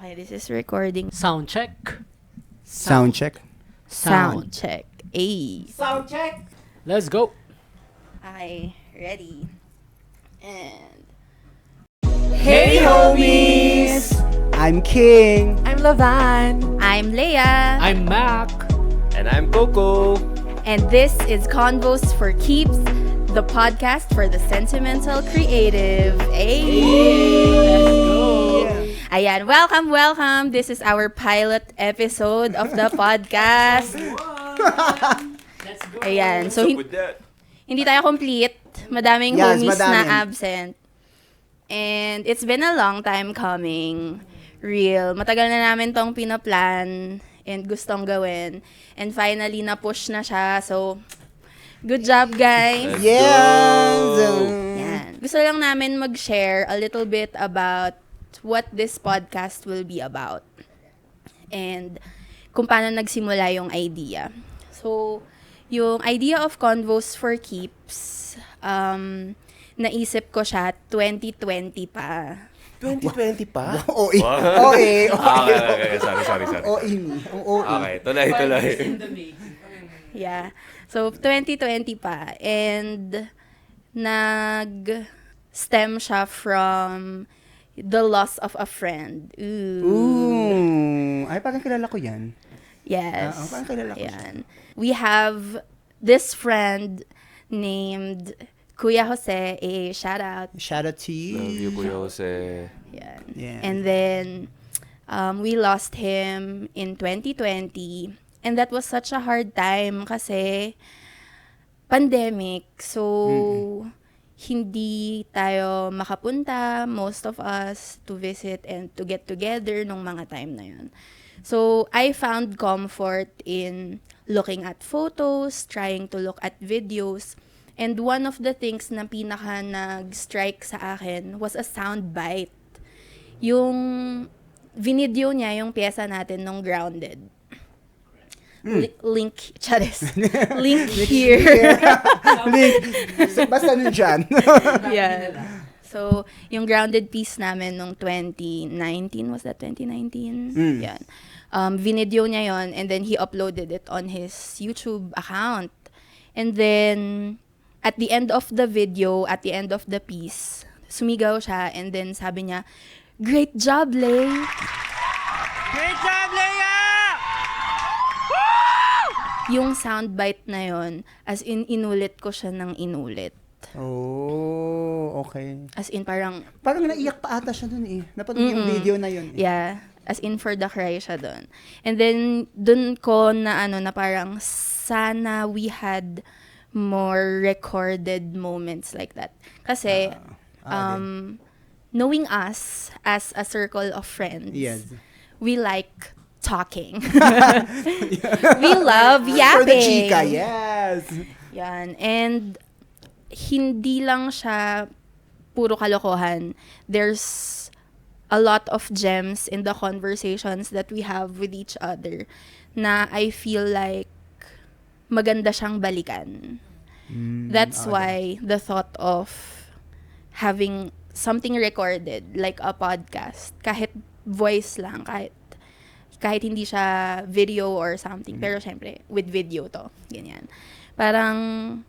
Okay, this is recording. Sound check. Sound check. Sound check. Ay. Sound check. Let's go. Okay, ready. And Hey, homies! I'm King. I'm Lavan. I'm Leia. I'm Mac. And I'm Coco. And this is Convos for Keeps, the podcast for the sentimental creative. Ay. Ayan, welcome. This is our pilot episode of the podcast. Let's go. Ayan, so With that? hindi tayo complete. Madaming Yes, homies madami. na absent. And it's been a long time coming. Real. Matagal na namin tong pinaplan and gustong gawin. And finally, na-push na siya. So, good job, guys. Yes. Yan. Gusto lang namin mag-share a little bit about what this podcast will be about. And kung paano nagsimula yung idea. So, yung idea of Convos for Keeps, naisip ko siya 2020 pa. 2020 pa? OE. OE. Okay. Sorry. OE me. Ang OE. Okay, tuloy. Yeah. So, 2020 pa. And nag-stem siya from the loss of a friend. Ooh. Ay, parang kilala ko yan. Yes. Parang kilala ko siya. Yan. We have this friend named Kuya Jose. Shout out. Shout out to Love you, you. Kuya Jose. Yan. Yeah. And then, we lost him in 2020. And that was such a hard time kasi pandemic. So, hindi tayo makapunta, most of us, to visit and to get together nung mga time na yun. So, I found comfort in looking at photos, trying to look at videos. And one of the things na pinaka nag-strike sa akin was a sound bite. Yung vinidyo niya, yung pyesa natin nung Grounded. Link, charis. Link here. Link. Basta nun dyan. Yeah. So, yung Grounded piece namin nung 2019, was that 2019? Yan. Vinidyo niya yon, and then he uploaded it on his YouTube account. And then, at the end of the video, at the end of the piece, sumigaw siya, and then sabi niya, "Great job, Lay!" Great job, Leia! Yung soundbite na yon, as in, inulit ko siya ng inulit. Oh, okay. As in, parang, Parang naiyak pa ata siya dun eh. Napanood yung video na yun eh. yeah, as in for the cry siya doon. And then, dun ko na parang, sana we had more recorded moments like that. Kasi, knowing us as a circle of friends, Yes. we like talking. We love yapping. For the chika, yes. Yan. And hindi lang siya puro kalokohan. There's a lot of gems in the conversations that we have with each other na I feel like maganda siyang balikan. That's why the thought of having something recorded, like a podcast, kahit voice lang, kahit hindi siya video or something, pero syempre, with video to, ganyan. Parang,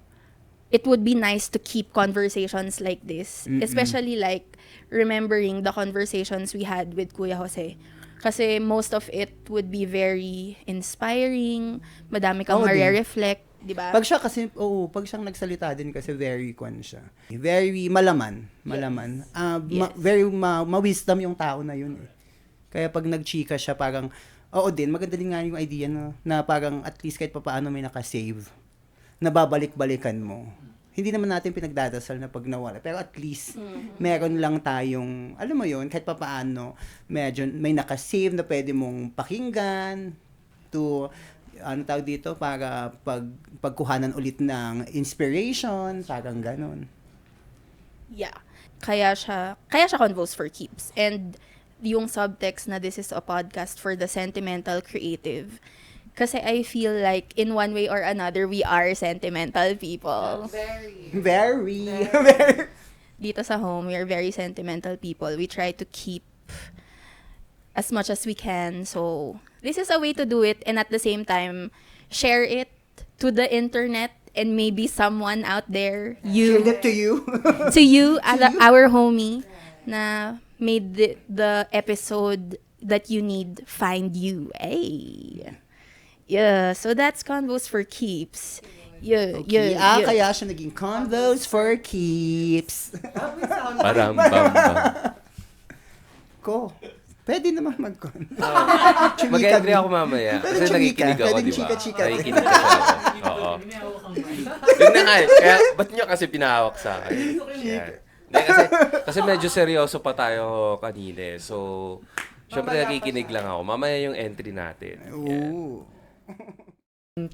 it would be nice to keep conversations like this, especially like, remembering the conversations we had with Kuya Jose. Kasi most of it would be very inspiring, madami kang ma-reflect, di ba? Pag siya kasi, pag siyang nagsalita din kasi very siya. Very malaman. Yes. Very ma-wisdom yung tao na yun eh. Kaya pag nagchika siya, parang, maganda din nga yung idea na parang at least kahit papaano may nakasave. Nababalik-balikan mo. Hindi naman natin pinagdadasal na pag nawala. Pero at least, meron lang tayong, alam mo yun, kahit papaano, medyo may nakasave na pwede mong pakinggan to, tawag dito, para pagkuhanan ulit ng inspiration, parang ganon. Yeah. Kaya siya Convos for Keeps. And yung subtext na this is a podcast for the sentimental creative. Kasi I feel like in one way or another, we are sentimental people. Very. Dito sa home, we are very sentimental people. We try to keep as much as we can. So this is a way to do it, and at the same time, share it to the internet, and maybe someone out there, Give it to you. to you, our homie, na made the episode that you need find you. Hey. Yeah, so that's Convos for Keeps. Yeah, Okay. yeah, yeah. Kaya siya naging Convos for Keeps. Parang bam. Ko. Pwede naman mag-con. Mag-agree ako mamaya. Pwede Kasi chumika. nakikinig ako, Pwede di ba? chika-chika. Nakikinig kasi ako. Oo. Yun na nga eh. Kaya, ba't nyo kasi pinahawak sa akin? Yan. Hindi, kasi medyo seryoso pa tayo kanina eh. So, syempre nakikinig lang ako. Mamaya yung entry natin. Yan. Ooh.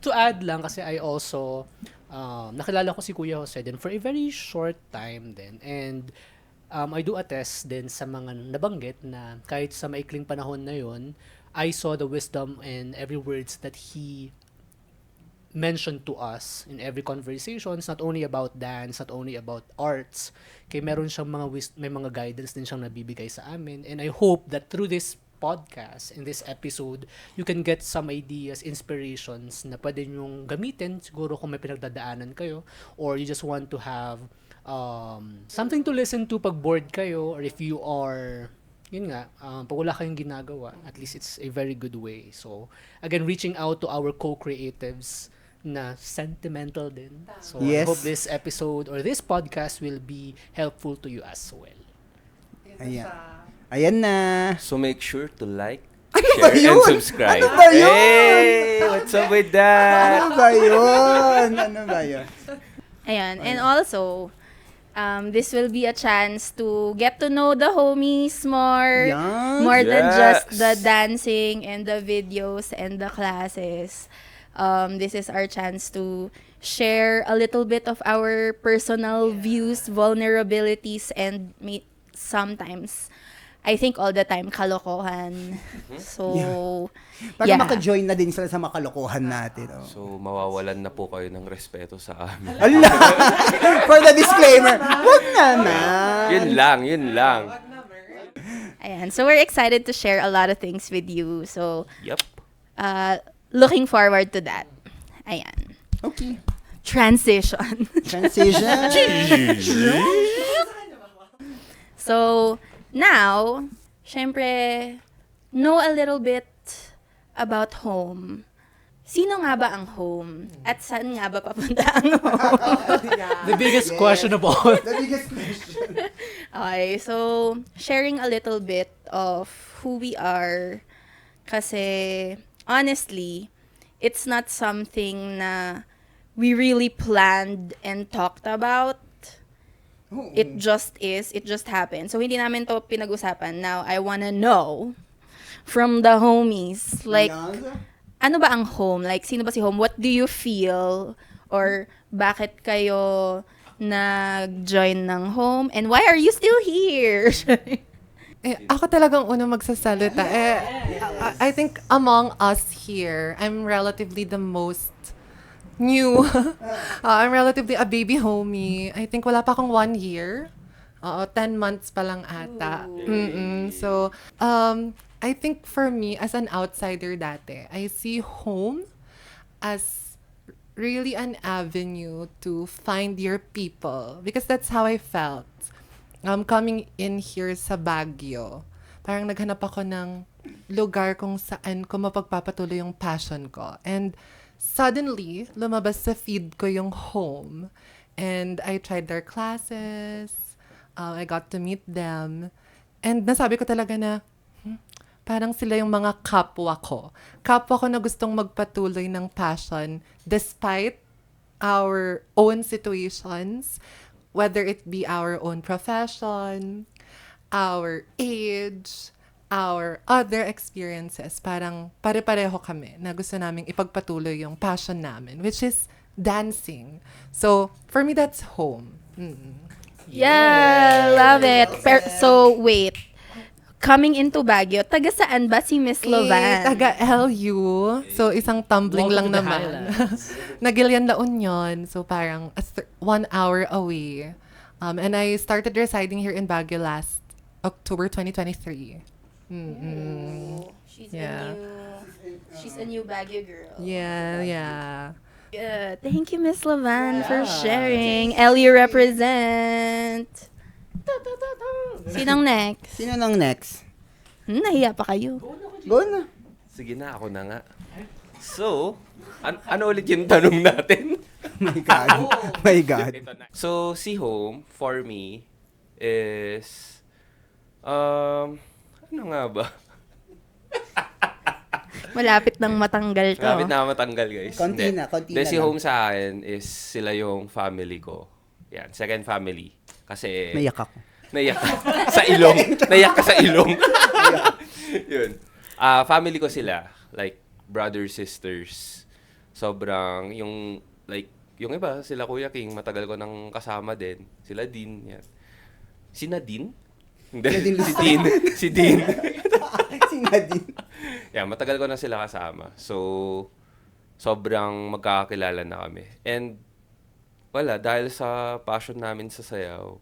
To add lang, kasi I also, nakilala ko si Kuya Jose din for a very short time din. And I do attest din sa mga nabanggit na kahit sa maikling panahon na yon, I saw the wisdom in every words that he mentioned to us in every conversation. It's not only about dance, not only about arts. Kaya meron siyang may mga guidance din siyang nabibigay sa amin. And I hope that through this podcast, in this episode, you can get some ideas, inspirations na pwede nyong gamitin siguro kung may pinagdadaanan kayo, or you just want to have something to listen to pag bored kayo, or if you are, yun nga, pag wala kayong ginagawa, at least it's a very good way. So, again, reaching out to our co-creatives na sentimental din. So, I Yes. hope this episode or this podcast will be helpful to you as well. Ayan. Ayan na. So, make sure to like, ba share, yun? and subscribe. Ano ba yun? Hey! What's up with that? Ano ba yun? Ano ba yun? Ayan. And also, this will be a chance to get to know the homies more. Yan. More than just Yes. the dancing and the videos and the classes. This is our chance to share a little bit of our personal views, vulnerabilities, and sometimes, I think all the time, kalokohan. So, Para yeah. maka-join na din sila sa makalokohan natin. Oh. So, mawawalan na po kayo ng respeto sa amin. Allah! For the disclaimer, wag naman. Yun lang. Ayan. So, we're excited to share a lot of things with you. So, Yup. looking forward to that. Ayan. Okay. Transition. Transition. So, now, syempre, know a little bit about home. Sino nga ba ang home? At saan nga ba papunta ang home? The biggest question of all. The biggest question. Okay, so, sharing a little bit of who we are. Kasi, honestly, it's not something na we really planned and talked about. It just is. It just happened. So, hindi namin to pinag-usapan. Now, I wanna know from the homies, like, ano ba ang home? Like, sino ba si home? What do you feel? Or, bakit kayo nag-join ng home? And why are you still here? Ako talagang unang magsasalita. I think among us here, I'm relatively the most new. I'm relatively a baby homie. I think wala pa akong 1 year. 10 months pa lang ata. So, I think for me, as an outsider dati, I see home as really an avenue to find your people. Because that's how I felt. Coming in here sa Baguio, parang naghanap ako ng lugar kung saan ko mapagpapatuloy yung passion ko. And suddenly, lumabas sa feed ko yung home. And I tried their classes. I got to meet them. And nasabi ko talaga na, parang sila yung mga kapwa ko. Kapwa ko na gustong magpatuloy ng passion despite our own situations, whether it be our own profession, our age, our other experiences. Parang pare-pareho kami na gusto naming ipagpatuloy yung passion namin, which is dancing. So, for me, that's home. Yeah, love it. So, wait. Coming into Baguio, taga saan ba si Miss Lovan? Taga LU. So, isang tumbling lang Welcome to the naman. Highlands. Nagilian La Union. So, parang 1 hour away. And I started residing here in Baguio last October 2023. Yeah. She's a new Baguio girl. Yeah. Thank you, Miss Lavan, for sharing. LU represent. Sinong next? Sino nang next? Nahiya pa kayo. Go na. Sige na, ako na nga. So, ano ulit yung tanong natin? My God. My God. So, si Home, for me, is... ano nga ba? Malapit nang matanggal to. Malapit na matanggal, guys. Konti Hindi. na, konti Hindi, na si lang. Home sa akin is sila yung family ko. Yan, second family. Kasi... Naiyak ako. Naiyak ka sa ilong. Naiyak ka sa ilong. Yun. Family ko sila. Like, brothers, sisters. Sobrang, yung iba, sila Kuya King, matagal ko nang kasama din. Sila Dean, yan. Si Nadine? Hindi, si Dean. Si Dean. Si Nadine. Yeah, matagal ko na sila kasama. So, sobrang magkakakilala na kami. And, wala, dahil sa passion namin sa sayaw,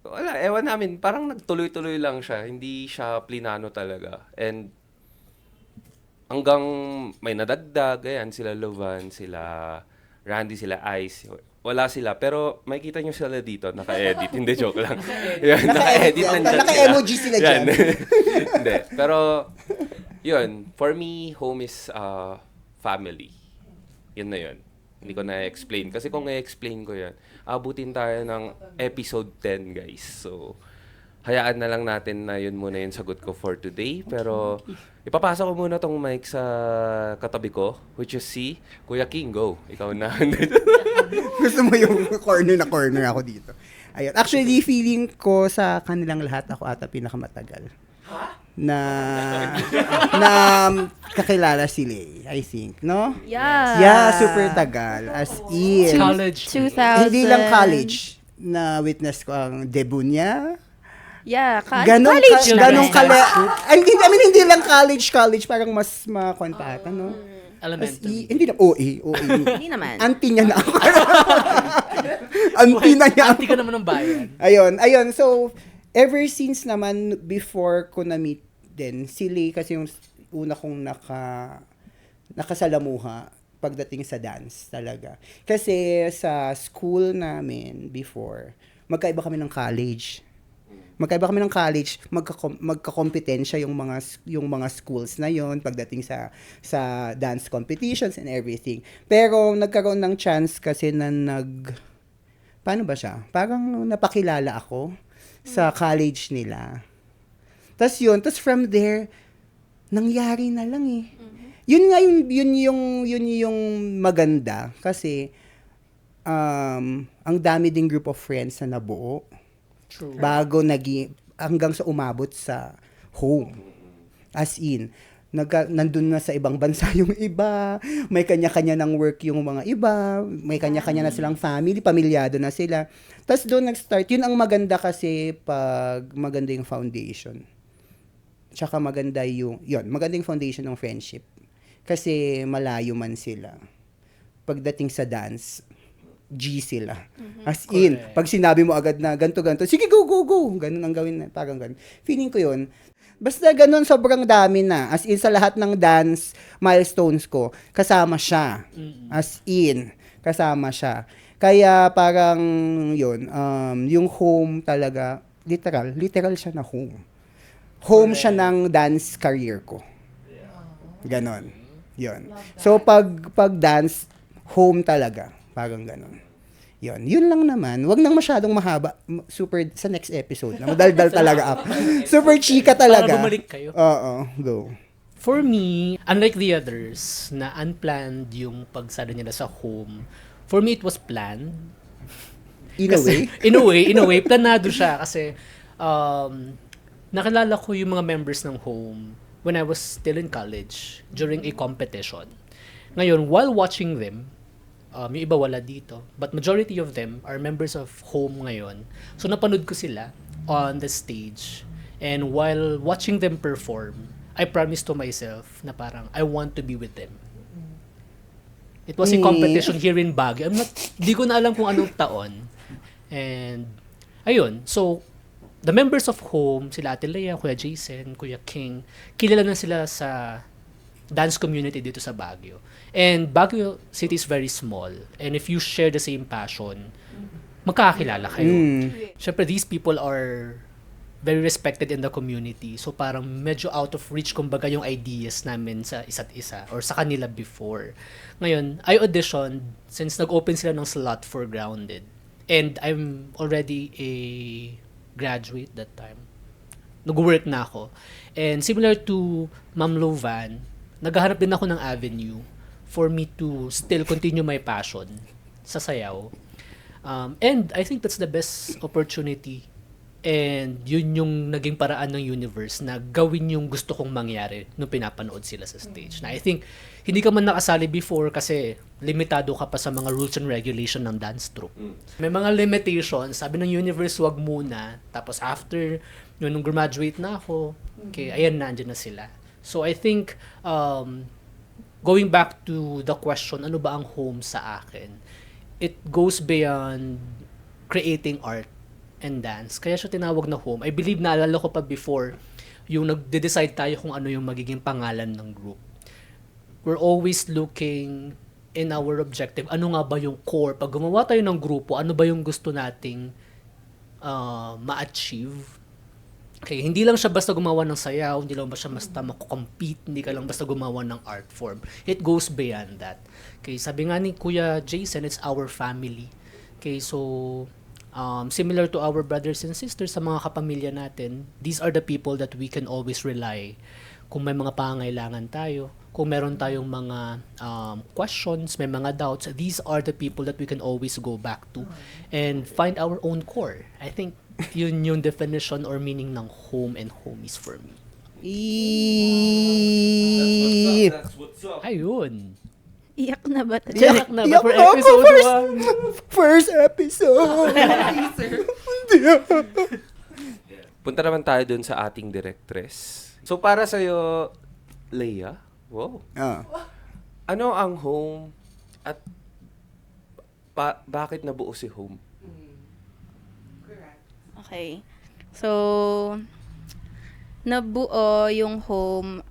wala, ewan namin, parang nagtuloy-tuloy lang siya. Hindi siya plinano talaga. And, hanggang may nadagdag, ayan, sila Lovan, sila Randy, sila Ice. Wala sila, pero makikita nyo sila dito, naka-edit. Hindi, joke lang. Yan, naka-edit nandyan sila. Naka-emoji sila dyan. Yan. Hindi, pero, yun, for me, home is family. Yun na yun. Hindi ko na-explain. Kasi kung na-explain ko yan, abutin tayo ng episode 10, guys. So, hayaan na lang natin na yun muna yung sagot ko for today. Pero, ipapasa ko muna tong mic sa katabi ko, which is si Kuya King. Go. Ikaw na. Gusto mo yung corner ako dito. Ayun. Actually, feeling ko sa kanilang lahat, ako ata pinakamatagal. Na kakilala si Lay, I think, no? Yeah. Yeah, super tagal. As in. College. 2000. Hindi lang college na witness ko ang debut niya. Yeah, Ganong college na ganong rin. hindi lang college, parang mas makonta ata, no? Elementary. Hindi na, OA. Hindi naman. Auntie niya na ako. Auntie na niya ako. Auntie ka naman ng bayan. Ayun. So, ever since naman, before ko na-meet din, si Lay kasi yung una kong nakasalamuha pagdating sa dance talaga. Kasi sa school namin before, magkaiba kami ng college. Magkakompetensya yung mga schools na yon pagdating sa dance competitions and everything. Pero nagkaroon ng chance kasi na paano ba siya? Parang napakilala ako sa college nila. Tapos from there, nangyari na lang eh. Yun nga yun yung maganda kasi ang dami ding group of friends na nabuo. True. Bago hanggang sa umabot sa home. As in, nandun na sa ibang bansa yung iba, may kanya-kanya ng work yung mga iba, may kanya-kanya na silang family, pamilyado na sila. Tapos doon nag-start, yun ang maganda kasi pag maganda yung foundation. Tsaka maganda yung foundation ng friendship. Kasi malayo man sila. Pagdating sa dance, G sila. As in, pag sinabi mo agad na ganto, sige, go. Ganun ang gawin na, parang ganun. Feeling ko yun. Basta ganun, sobrang dami na. As in, sa lahat ng dance milestones ko, kasama siya. As in, kasama siya. Kaya parang yun, yung home talaga, literal siya na home. Home siya ng dance career ko. Ganon. Yun. So, pag dance, home talaga. Parang ganon. Yun lang naman. Wag nang masyadong mahaba. Super, sa next episode na. Madaldal talaga ako. Super chika talaga. Para bumalik kayo. Oo, go. For me, unlike the others, na unplanned yung pagsada nila sa home, for me, it was planned. In a way. In a way, planado siya. Kasi, nakilala ko yung mga members ng home when I was still in college during a competition. Ngayon, while watching them, yung iba wala dito, but majority of them are members of home ngayon. So, napanood ko sila on the stage. And while watching them perform, I promised to myself na parang, I want to be with them. It was a competition here in Baguio. Di ko na alam kung anong taon. And, ayun. So, the members of Home, sila Ate Lea, Kuya Jason, Kuya King, kilala na sila sa dance community dito sa Baguio. And Baguio City is very small. And if you share the same passion, magkakakilala kayo. Siyempre, these people are very respected in the community. So parang medyo out of reach kumbaga yung ideas namin sa isa't isa or sa kanila before. Ngayon, I auditioned since nag-open sila ng slot for Grounded. And I'm already a graduate that time. Nag-work na ako. And similar to Ma'am Lovan, naghahanap din ako ng avenue for me to still continue my passion sa sayaw. And I think that's the best opportunity. And yun yung naging paraan ng universe na gawin yung gusto kong mangyari nung pinapanood sila sa stage. Na I think, hindi ka man nakasali before kasi limitado ka pa sa mga rules and regulation ng dance troupe. May mga limitations. Sabi ng universe, wag muna. Tapos after, nung graduate na ako, okay, ayan na, andyan na sila. So I think, going back to the question, ano ba ang home sa akin? It goes beyond creating art and dance. Kaya siya tinawag na home. I believe naalala ko pa before, yung nagde-decide tayo kung ano yung magiging pangalan ng group. We're always looking in our objective. Ano nga ba yung core? Pag gumawa tayo ng grupo, ano ba yung gusto nating ma-achieve? Okay, hindi lang siya basta gumawa ng sayaw, hindi lang basta mako-compete, hindi ka lang basta gumawa ng art form. It goes beyond that. Okay, sabi nga ni Kuya Jason, it's our family. Okay, so similar to our brothers and sisters sa mga kapamilya natin, these are the people that we can always rely. Kung may mga pangangailangan tayo, kung meron tayong mga questions, may mga doubts, these are the people that we can always go back to and find our own core. I think yun yung definition or meaning ng home and homies for me. That's what's up. Ayun. Iyak na ba? Iyak na ba Iyak for na ako, episode First episode! Punta naman tayo dun sa ating directress. So para sa'yo, Leia, wow. Ano ang home at bakit nabuo si home? Okay. So, nabuo yung home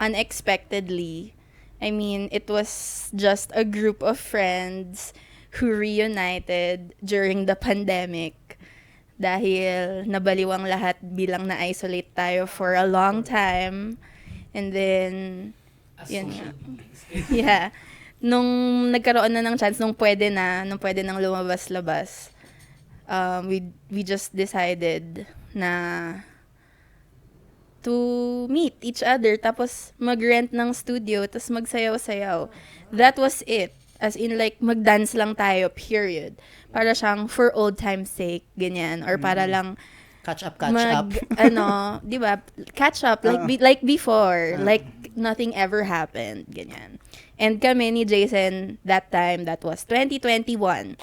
unexpectedly. I mean, it was just a group of friends who reunited during the pandemic dahil nabaliwang lahat bilang na-isolate tayo for a long time. And then, yun nga. Yeah. Nung nagkaroon na ng chance, nung pwede nang lumabas-labas, we just decided na to meet each other, tapos mag-rent ng studio, tapos magsayaw-sayaw. That was it. As in, like, mag-dance lang tayo, period. Para siyang for old time's sake, ganyan. Or para lang Catch up. di ba? Catch up, like before. Like, nothing ever happened, ganyan. And kami ni Jason, that time, that was 2021.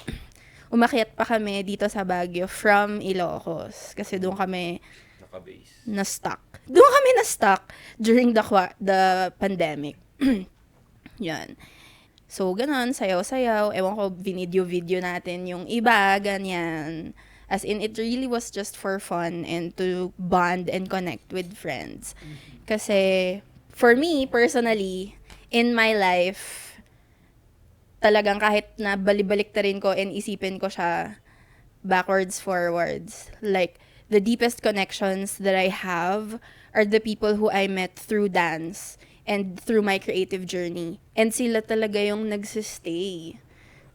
Umakyat pa kami dito sa Baguio from Ilocos. Kasi doon kami Naka-base. na-stuck. Doon kami na-stuck during the pandemic. Yan. So, ganon, sayaw-sayaw. Ewan ko, video natin yung iba, ganyan. As in, it really was just for fun and to bond and connect with friends. Kasi, for me, personally, in my life, talagang kahit na balibalik ta rin ko and isipin ko siya backwards, forwards. Like, the deepest connections that I have are the people who I met through dance and through my creative journey. And sila talaga yung nagsistay.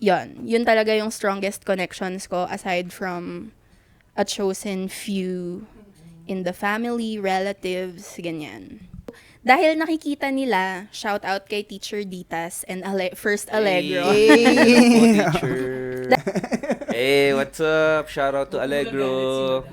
Yun talaga yung strongest connections ko aside from a chosen few in the family, relatives, ganyan. Dahil nakikita nila, shout out kay Teacher Ditas and First Allegro. Hey, teacher. Hey, what's up? Shout out to Allegro.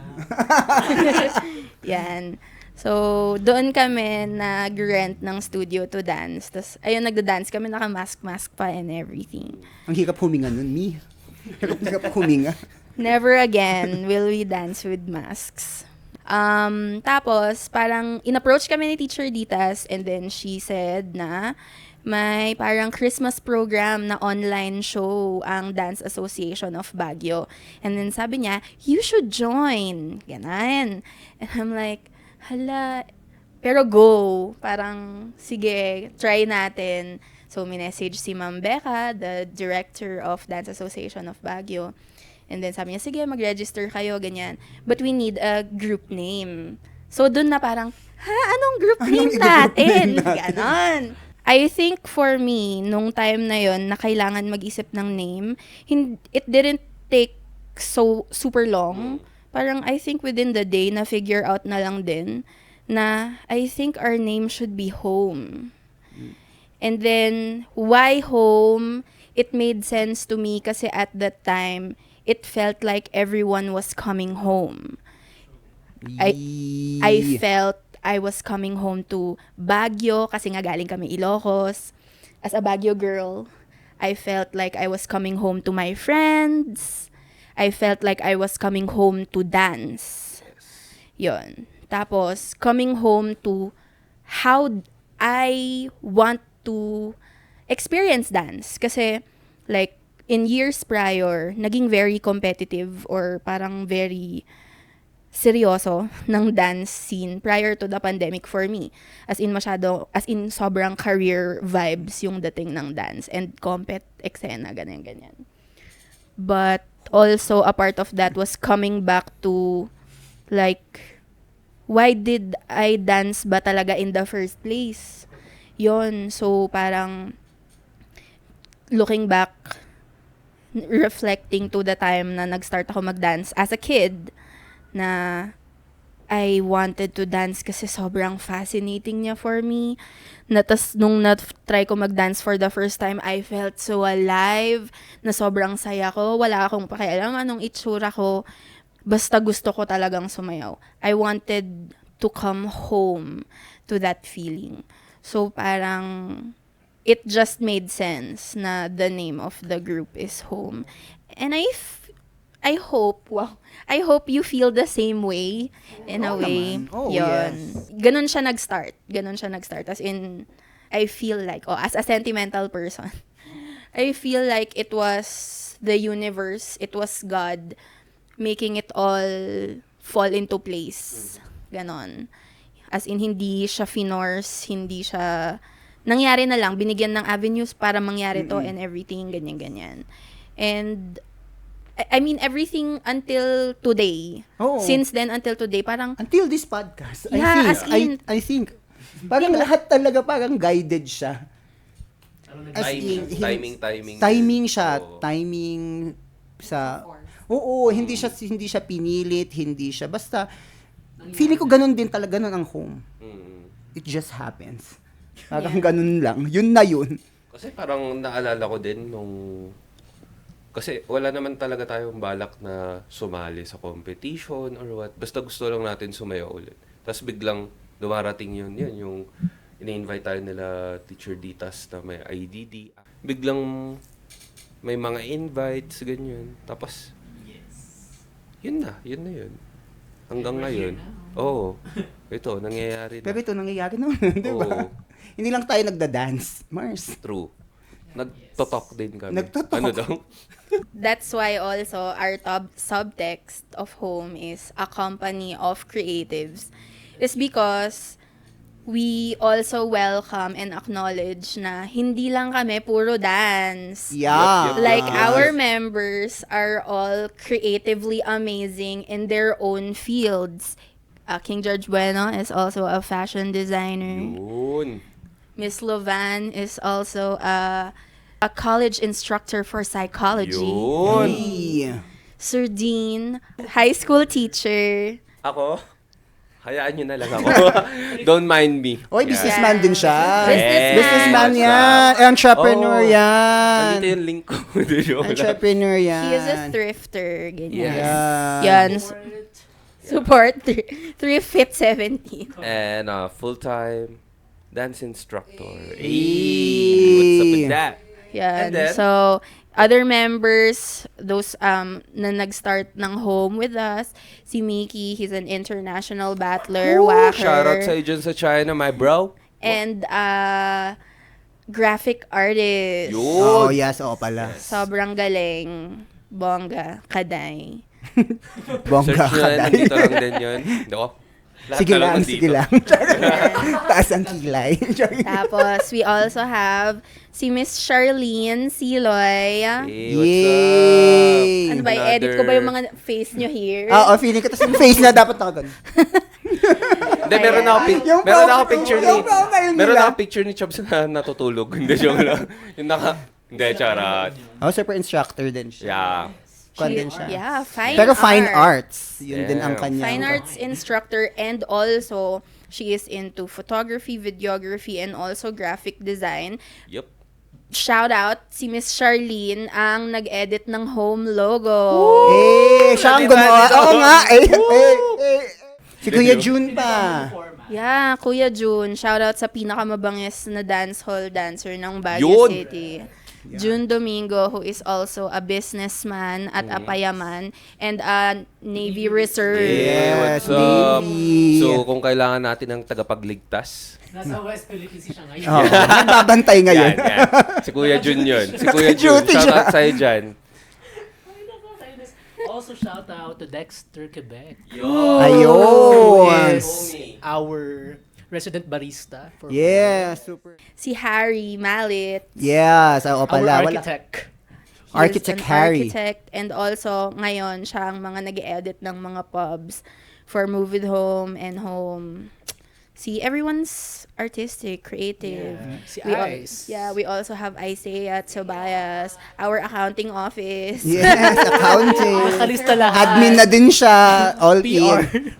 Yan. So, doon kami nag-rent ng studio to dance. Tapos, ayun, nagda-dance kami, naka-mask pa and everything. Ang hirap huminga nun, Mi. Hirap huminga. Never again will we dance with masks. Tapos, parang in-approach kami ni Teacher Ditas and then she said na may parang Christmas program na online show ang Dance Association of Baguio. And then sabi niya, you should join. Ganon. And I'm like, hala, pero go. Parang, sige, try natin. So, minessage si Ma'am Becca, the director of Dance Association of Baguio. And then sabi niya, sige, mag-register kayo, ganyan. But we need a group name. So, dun na parang, anong group name natin? Ganon. I think for me, nung time na yon na kailangan mag-isip ng name, it didn't take so super long. Parang I think within the day, na-figure out na lang din na I think our name should be Home. And then, why Home? It made sense to me kasi at that time, it felt like everyone was coming home. I felt I was coming home to Baguio kasi nga galing kami Ilocos. As a Baguio girl, I felt like I was coming home to my friends. I felt like I was coming home to dance. Yon. Tapos, coming home to how I want to experience dance. Kasi, like, in years prior, naging very competitive or parang very seryoso ng dance scene prior to the pandemic for me. As in sobrang career vibes yung dating ng dance and compet eksena, ganyan. But also a part of that was coming back to like, why did I dance ba talaga in the first place? Yon, so parang looking back, reflecting to the time na nag-start ako mag-dance as a kid, na I wanted to dance kasi sobrang fascinating niya for me. Nung na-try ko mag-dance for the first time, I felt so alive, na sobrang saya ko. Wala akong pakialam anong itsura ko. Basta gusto ko talagang sumayaw. I wanted to come home to that feeling. So parang, it just made sense na the name of the group is Home. And I hope you feel the same way in a way. Naman. Oh, Yun. yes. Ganun siya nag-start. As in, I feel like, as a sentimental person, I feel like it was the universe, it was God making it all fall into place. Ganon. As in, hindi siya finors, hindi siya, nangyari na lang, binigyan ng avenues para mangyari to and everything, ganyan. And, I mean, everything until today. Oo. Since then until today, parang, Until this podcast, Yeah, as in- I think, parang lahat talaga parang guided siya. As Timing, in, timing. timing siya, Oo. timing sa, oo, hindi siya pinilit, hindi siya, basta, feeling ko ganun din talaga, ganun ang Home. It just happens. Parang ganun lang, yun na yun. Kasi parang naalala ko din nung... Kasi wala naman talaga tayong balak na sumali sa competition or what. Basta gusto lang natin sumayaw ulit. Tapos biglang dumarating yun yung ini-invite tayo nila Teacher Ditas na may IDD. Biglang may mga invites, ganyan. Tapos, yun na yun. Hanggang ngayon. Oo. Ito, nangyayari na. Pero ito nangyayari naman, di ba? Oo. Hindi lang tayo nagda-dance, Mars. True. Nagtotalk din kami. Nagtotalk. Ano daw? that's why also our subtext of Home is a company of creatives. It's because we also welcome and acknowledge na hindi lang kami puro dance. Yeah. Like, our members are all creatively amazing in their own fields. King George Bueno is also a fashion designer. Yun. Miss Lovan is also a college instructor for psychology. Yun. Hey. Sir Dean, high school teacher. Ako? Hayaan nyo na lang ako. Don't mind me. Oy, businessman din siya. Businessman. Businessman What's yan. up? Entrepreneur Oh. yan. Nandito yung link ko. Joke lang. Entrepreneur yan. He is a thrifter. Ganyan. Yes. Yan. Support. Thrift Fit 17. And full-time dance instructor. Hey. What's up with that? Yan. And then? So, other members, those na nag-start ng Home with us, si Mickey, he's an international battler, Woo! whacker. Shoutout sa'yo dyan sa China, my bro. And graphic artist. Oh, Yun. yes. Oo pala. Sobrang galing. Bongga. Kaday. Bongga Search nyo ka na, nandito lang din yun. Ako, lahat Sige na lang, nandito. sige lang. Taas ang kilay. Tapos, we also have si Miss Charlene Siloy. Hey, what's Yay! up? Ano ba, i-edit ko ba yung mga face nyo here? Oo, feeling ko. Tapos yung face na dapat ako ganun. Hindi, meron ako, Yung meron pro- ako picture ni, yung profile meron nila. ako picture ni Chubs na natutulog. Hindi, joke lang. Yung hindi, charot. Oh, super instructor din siya. Yeah. Kwan din siya. Yeah, fine Pero fine art. arts. Yun din ang Yeah. kanya. Fine arts instructor, and also she is into photography, videography, and also graphic design. Yup. Shout out si Miss Charlene ang nag-edit ng home logo. Eh, siya ang Diba, gumawa. dito? Oo nga. Si Kuya Jun pa. Yeah, Kuya June. Shout out sa pinakamabangis na dancehall dancer ng Baguio Yun! City. June Domingo, who is also a businessman at a payaman and a Navy Reserve. Yes, What's up? Navy. So, kung kailangan natin ng tagapagligtas, Nasa West Philippines siya ngayon. Oh, nagbabantay ngayon. yan. Si Kuya Jun yun. Si Kuya Jun. Naka-duty Shout siya. out sa'yo dyan. Also, shout out to Dexter Quebec. Ayun. Is our resident barista. For Yeah, super. Si Harry Mallet. Yes, oo Our pala. architect. He is Architect an Harry. Architect, and also ngayon siya ang mga nag-edit ng mga pubs for Move It Home and Home. See, everyone's artistic, creative. Si We Ice. we also have Isaiah Tobias, our accounting office. Yes, accounting. Nakalista lahat. Admin na din siya. All PR. in.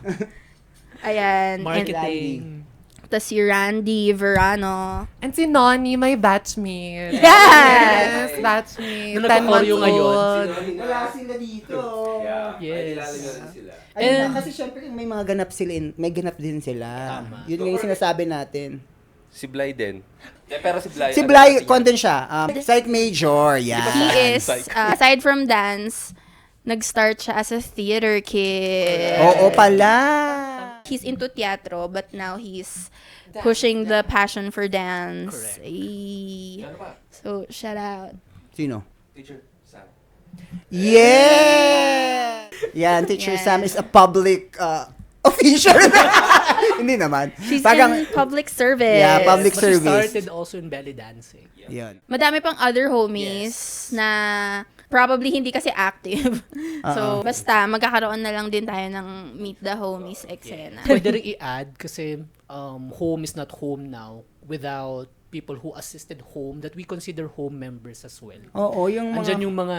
Ayan. Marketing. Tapos si Randy Verano. And si Noni, my batchmate. Yes! Batchmate. Na 10 nagko-choreo months ngayon. old. Wala sila dito. Yes. Ayun, kasi syempre may mga ganap sila, may ganap din sila. Tama. Yun nga yung sinasabi natin. Si Bly din. Pero si Bly, Si Bly, content siya. Site major, He yeah. is, aside from dance, nag-start siya as a theater kid. Oo pala. He's into teatro, but now he's pushing the passion for dance. Correct. Ay. So, shout out. Sino? Teacher, Sam. Yeah! Yan, Teacher Yes. Sam is a public official. Hindi naman. She's Parang, in public service. Yeah, public But she service. started also in belly dancing. Yan. Madami pang other homies na probably hindi kasi active. So, basta magkakaroon na lang din tayo ng Meet the Homies eksena. Pwede rin i-add kasi home is not home now without people who assisted home that we consider home members as well. Oo, yung mga... Andyan yung mga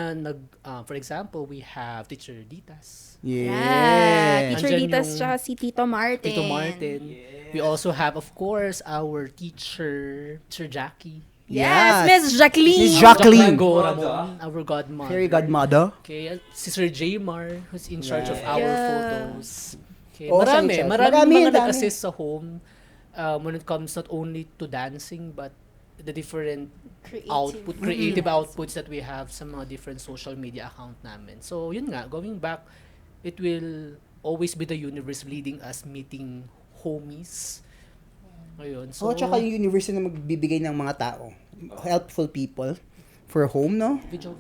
for example, we have Teacher Ditas, Yeah. Yeah. Teacher Andyan Ditas yung tsaka si Tito Martin. Tito Martin. We also have, of course, our teacher, Teacher Jackie. Yes, Yes. Miss Jacqueline. Miss Jacqueline. Ramon, our godmother. Fairy godmother. Okay, si Sir Jaymar, who's in charge of Yeah. our Yeah. photos. Okay, Oo, marami siya in charge. mga Marami. nag-assist sa home when it comes not only to dancing but the different creative outputs that we have sa mga different social media account namin. So, yun nga, going back, it will always be the universe leading us meeting homies. Ayun. So, So, tsaka yung university na magbibigay ng mga tao. Helpful people for home, no? video.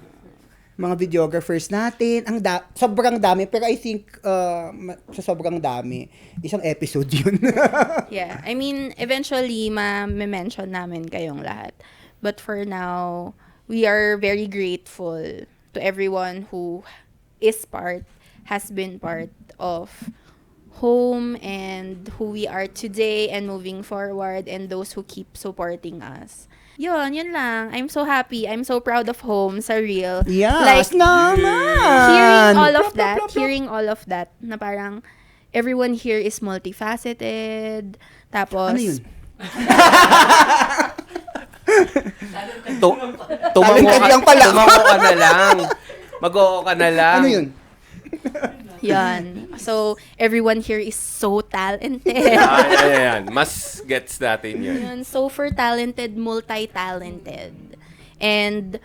Mga videographers natin. Sobrang dami. Pero I think, sa sobrang dami, isang episode yun. Yeah, I mean, eventually, ma-mention namin kayong lahat. But for now, we are very grateful to everyone who has been part of home and who we are today and moving forward, and those who keep supporting us. Yun lang. I'm so happy. I'm so proud of home, sa real. Yes, naman! Hearing all of that, na parang everyone here is multifaceted. Tapos, Ano yun? Tumango lang pala. Tumango ka na lang. Mag-oo ka na lang. Ano yun? yan. So, everyone here is so talented. Ayan. Mas gets natin yun. Yun, super talented, multi-talented. And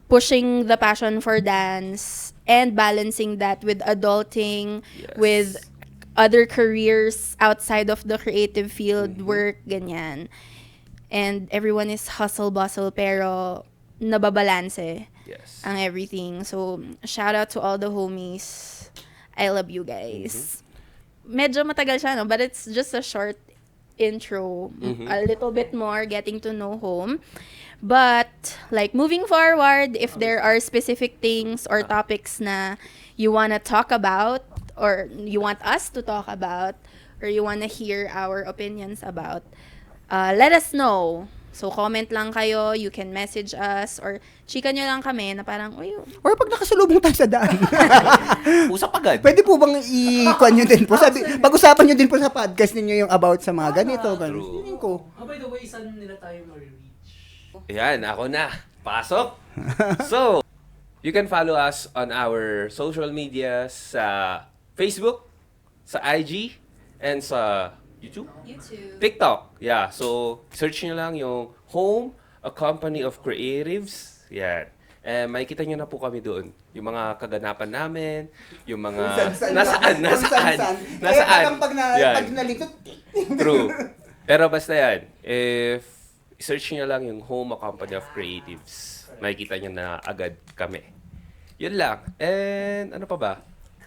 pushing the passion for dance and balancing that with adulting, Yes. with other careers outside of the creative field, work, ganyan. and everyone is hustle-bustle pero nababalanse Yes. ang everything. So, shout out to all the homies. I love you guys. Medyo matagal siya, no? But it's just a short intro. A little bit more getting to know home. But, like, moving forward, if there are specific things or topics na you wanna talk about, or you want us to talk about, or you wanna hear our opinions about, let us know. So, comment lang kayo, you can message us, or chika nyo lang kami na parang, uy, Or pag nakasalubong tayo sa daan. Usap agad. Pwede po bang i-kwan nyo din po? Pag-usapan nyo din po sa podcast ninyo yung about sa mga ganito. Ganun. True. Feeling ko. By the way, saan nila tayo ma-reach? Ayan, ako na. Pasok! So, you can follow us on our social media sa Facebook, sa IG, and sa YouTube. TikTok. Yeah. So, search nyo lang yung Home, a Company of Creatives. Yan. Makikita nyo na po kami doon. Yung mga kaganapan namin, yung mga... Nasaan? Yan. Pag nalikot. True. Pero basta yan. If search nyo lang yung Home, a Company of Creatives, makikita nyo na agad kami. Yun lang. And ano pa ba?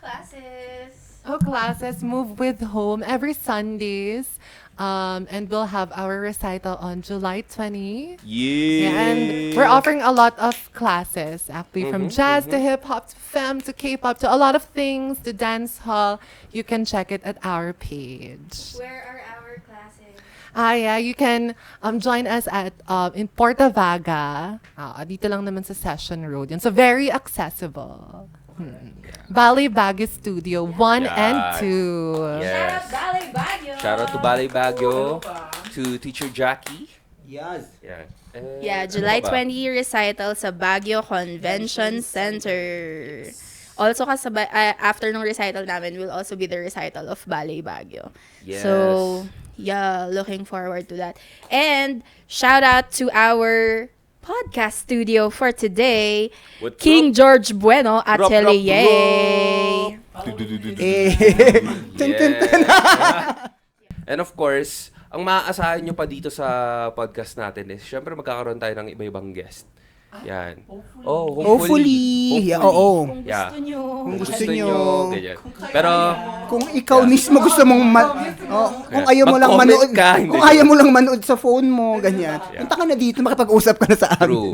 classes. Classes move with home every Sundays. And we'll have our recital on July 20. Yeah. And we're offering a lot of classes, actually, from jazz to hip hop to femme to K-pop to a lot of things to dance hall. You can check it at our page. Where are our classes? Yeah, you can join us at in Porta Vaga. Dito lang naman sa Session Road. Yan. So very accessible. Ballet Baguio Studio 1 and 2. Yes. Ballet Baguio. Shout out to Ballet Baguio, to Teacher Jackie. Yes. Yan. And Yeah, ano July pa ba? 20 recital sa Baguio Convention Center. Also, after ng recital namin, will also be the recital of Ballet Baguio. Yes. So, yeah, looking forward to that. And shout out to our podcast studio for today, What's King up? George Bueno Drop, drop, Atelier. And of course, ang maaasahan nyo pa dito sa podcast natin is, syempre magkakaroon tayo ng iba-ibang guest. Yan. Oh, Hopefully. Yeah, oo. Kung Yeah. gusto nyo. Kung gusto gusto nyo. nyo, ganyan. Pero, Kung ikaw mismo gusto mong kung ayaw mo lang Mag-comment manood, ka, hindi kung ba? ayaw mo lang manood sa phone mo, ganyan. Punta ka na dito, makipag-usap ka na sa amin. true.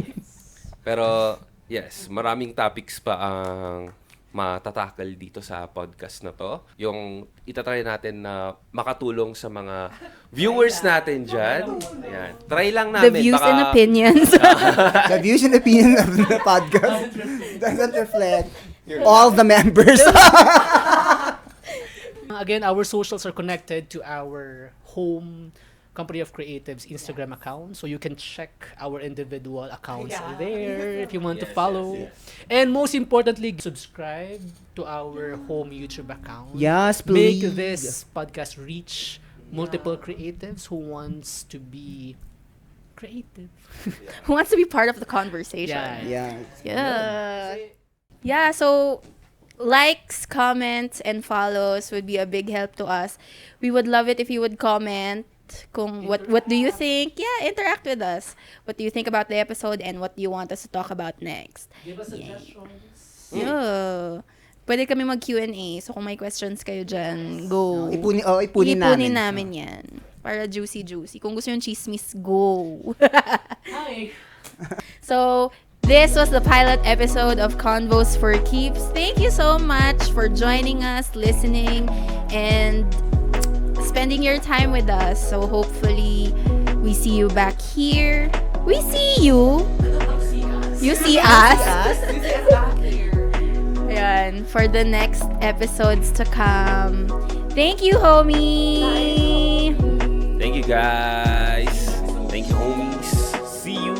Pero, yes, maraming topics pa ang matatakal dito sa podcast na to. Yung itatry natin na makatulong sa mga viewers natin dyan. Ayan. Try lang namin. The views Baka- and opinions. The views and opinions of the podcast doesn't reflect all the members. Again, our socials are connected to our Home Company of Creatives Instagram account, so you can check our individual accounts there if you want to follow. And most importantly, subscribe to our Home YouTube account. Yes, please. Make this podcast reach multiple creatives who wants to be creative. Who wants to be part of the conversation? Yeah. Yeah. Yeah, so likes, comments, and follows would be a big help to us. We would love it if you would comment kung what do you think? Yeah, interact with us. What do you think about the episode and what do you want us to talk about next? Give us suggestions. Yeah. Pwede kami mag Q&A. So kung may questions kayo dyan, go. Ipunin namin. namin yan. Para juicy. Kung gusto yung chismis, go. Hi. So, this was the pilot episode of Convos for Keeps. Thank you so much for joining us, listening, and spending your time with us. So, hopefully, we see you back here. We see you. You see us. Ayan, for the next episodes to come. Thank you, homie. Thank you, guys. Thank you, homies. See you.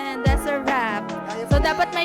And that's a wrap. So, dapat may